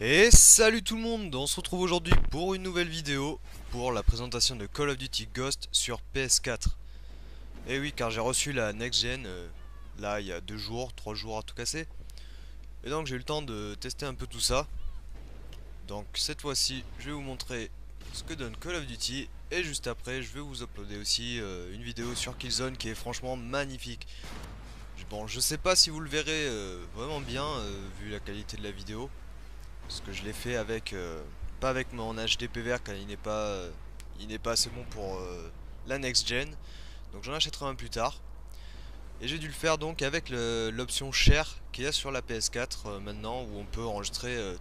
Et salut tout le monde, on se retrouve aujourd'hui pour une nouvelle vidéo pour la présentation de Call of Duty Ghost sur PS4. Et oui, car j'ai reçu la next gen là il y a 2 jours, 3 jours à tout casser. Et donc j'ai eu le temps de tester un peu tout ça. Donc cette fois-ci, je vais vous montrer ce que donne Call of Duty. Et juste après, je vais vous uploader aussi une vidéo sur Killzone qui est franchement magnifique. Bon, je sais pas si vous le verrez vraiment bien vu la qualité de la vidéo. Parce que je l'ai fait avec pas avec mon HD PVR car il n'est pas assez bon pour la next gen. Donc j'en achèterai un plus tard. Et j'ai dû le faire donc avec l'option share qu'il y a sur la PS4 maintenant où on peut enregistrer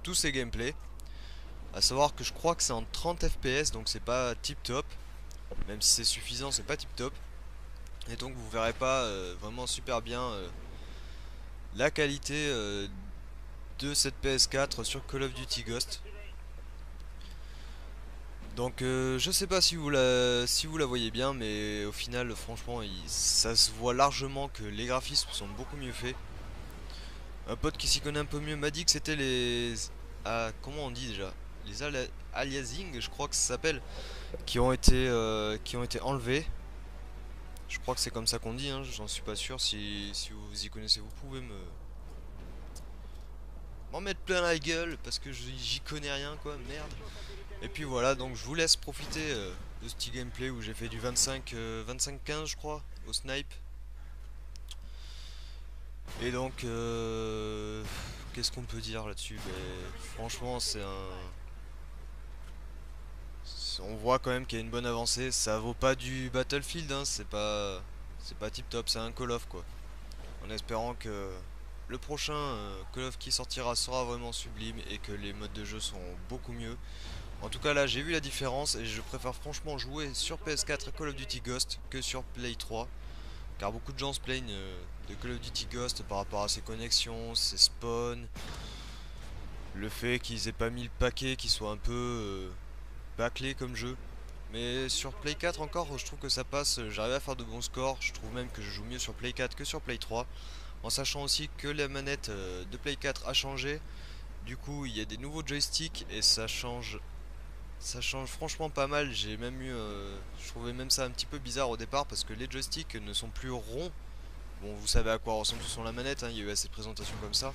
tous ses gameplays. À savoir que je crois que c'est en 30 FPS donc c'est pas tip top. Même si c'est suffisant, c'est pas tip top. Et donc vous verrez pas vraiment super bien la qualité de cette PS4 sur Call of Duty Ghost. Donc je sais pas si vous la voyez bien, mais au final franchement ça se voit largement que les graphismes sont beaucoup mieux faits. Un pote qui s'y connaît un peu mieux m'a dit que c'était les... Ah, comment on dit déjà? Les aliasing, je crois que ça s'appelle, qui ont été enlevés. Je crois que c'est comme ça qu'on dit, hein, j'en suis pas sûr. Si vous y connaissez, vous pouvez m'en mettre plein la gueule parce que j'y connais rien quoi, merde. Et puis voilà, donc je vous laisse profiter de ce petit gameplay où j'ai fait du 25-15 je crois, au snipe. Et donc, qu'est-ce qu'on peut dire là-dessus? Franchement, on voit quand même qu'il y a une bonne avancée. Ça vaut pas du Battlefield, hein, c'est pas tip top, c'est un Call of quoi. En espérant que le prochain Call of qui sortira sera vraiment sublime et que les modes de jeu seront beaucoup mieux. En tout cas là j'ai vu la différence et je préfère franchement jouer sur PS4 à Call of Duty Ghost que sur Play 3. Car beaucoup de gens se plaignent de Call of Duty Ghost par rapport à ses connexions, ses spawns, le fait qu'ils aient pas mis le paquet, qu'il soit un peu bâclé comme jeu. Mais sur Play 4 encore je trouve que ça passe, j'arrive à faire de bons scores, je trouve même que je joue mieux sur Play 4 que sur Play 3. En sachant aussi que la manette de Play 4 a changé, du coup il y a des nouveaux joysticks et ça change franchement pas mal. J'ai même eu, je trouvais même ça un petit peu bizarre au départ parce que les joysticks ne sont plus ronds. Bon, vous savez à quoi ressemble sur la manette, hein, il y a eu assez de présentations comme ça.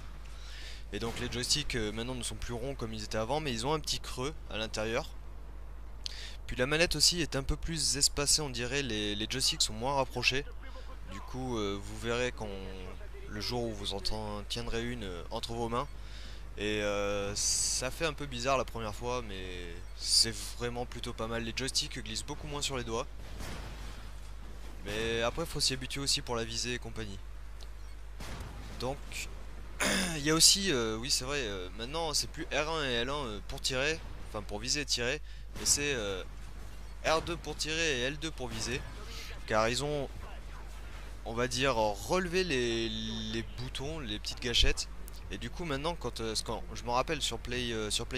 Et donc les joysticks maintenant ne sont plus ronds comme ils étaient avant, mais ils ont un petit creux à l'intérieur. Puis la manette aussi est un peu plus espacée, on dirait. Les joysticks sont moins rapprochés. Du coup, vous verrez quand le jour où vous en tiendrez une entre vos mains. Et ça fait un peu bizarre la première fois, mais c'est vraiment plutôt pas mal. Les joysticks glissent beaucoup moins sur les doigts. Mais après, faut s'y habituer aussi pour la visée et compagnie. Donc, il y a aussi, oui, c'est vrai, maintenant c'est plus R1 et L1 pour tirer, enfin pour viser et tirer, mais c'est R2 pour tirer et L2 pour viser. Car ils ont, on va dire, relevé les boutons, les petites gâchettes. Et du coup maintenant quand je me rappelle sur Play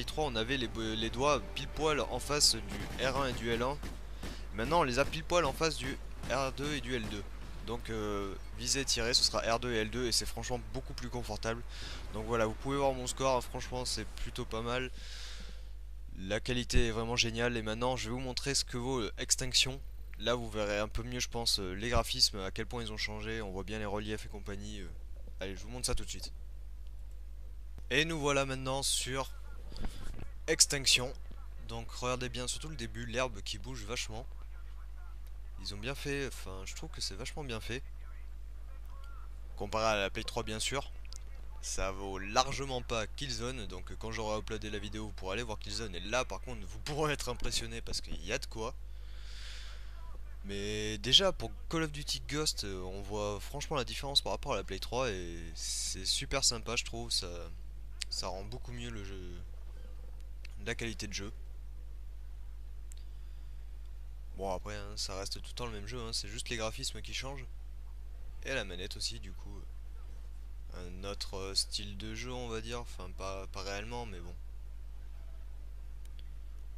3 on avait les doigts pile poil en face du R1 et du L1. Maintenant on les a pile poil en face du R2 et du L2. Donc viser tirer ce sera R2 et L2 et c'est franchement beaucoup plus confortable. Donc voilà, vous pouvez voir mon score, hein, franchement c'est plutôt pas mal. La qualité est vraiment géniale et maintenant je vais vous montrer ce que vaut Extinction. Là vous verrez un peu mieux je pense les graphismes, à quel point ils ont changé, on voit bien les reliefs et compagnie. Allez, je vous montre ça tout de suite. Et nous voilà maintenant sur Extinction. Donc regardez bien surtout le début, l'herbe qui bouge vachement. Ils ont bien fait, enfin je trouve que c'est vachement bien fait. Comparé à la Play 3 bien sûr. Ça vaut largement pas Killzone, donc quand j'aurai uploadé la vidéo vous pourrez aller voir Killzone. Et là par contre vous pourrez être impressionné parce qu'il y a de quoi. Mais déjà pour Call of Duty Ghost on voit franchement la différence par rapport à la Play 3 et c'est super sympa je trouve. Ça rend beaucoup mieux le jeu, la qualité de jeu. Bon après hein, ça reste tout le temps le même jeu, hein, c'est juste les graphismes qui changent. Et la manette aussi du coup. Un autre style de jeu on va dire, enfin pas réellement mais bon.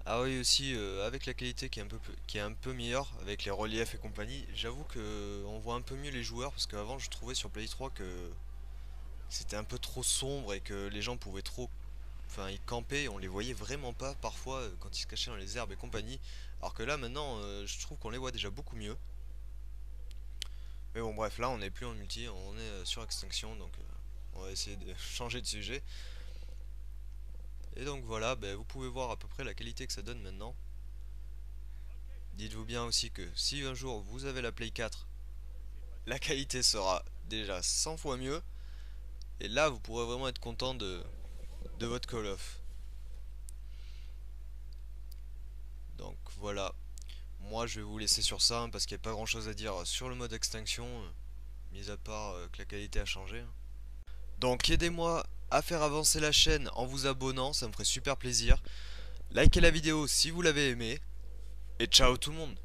Ah oui aussi avec la qualité qui est un peu meilleure, avec les reliefs et compagnie, j'avoue que on voit un peu mieux les joueurs parce qu'avant je trouvais sur Play 3 que c'était un peu trop sombre et que les gens pouvaient trop enfin ils campaient, on les voyait vraiment pas parfois quand ils se cachaient dans les herbes et compagnie. Alors que là maintenant, je trouve qu'on les voit déjà beaucoup mieux. Mais bon bref, là on n'est plus en multi, on est sur extinction, donc on va essayer de changer de sujet. Et donc voilà, ben, vous pouvez voir à peu près la qualité que ça donne maintenant. Dites-vous bien aussi que si un jour vous avez la Play 4, la qualité sera déjà 100 fois mieux. Et là vous pourrez vraiment être content de votre Call of. Donc voilà, moi je vais vous laisser sur ça hein, parce qu'il n'y a pas grand chose à dire sur le mode extinction, mis à part que la qualité a changé, hein. Donc aidez-moi à faire avancer la chaîne en vous abonnant, ça me ferait super plaisir. Likez la vidéo si vous l'avez aimé. Et ciao tout le monde.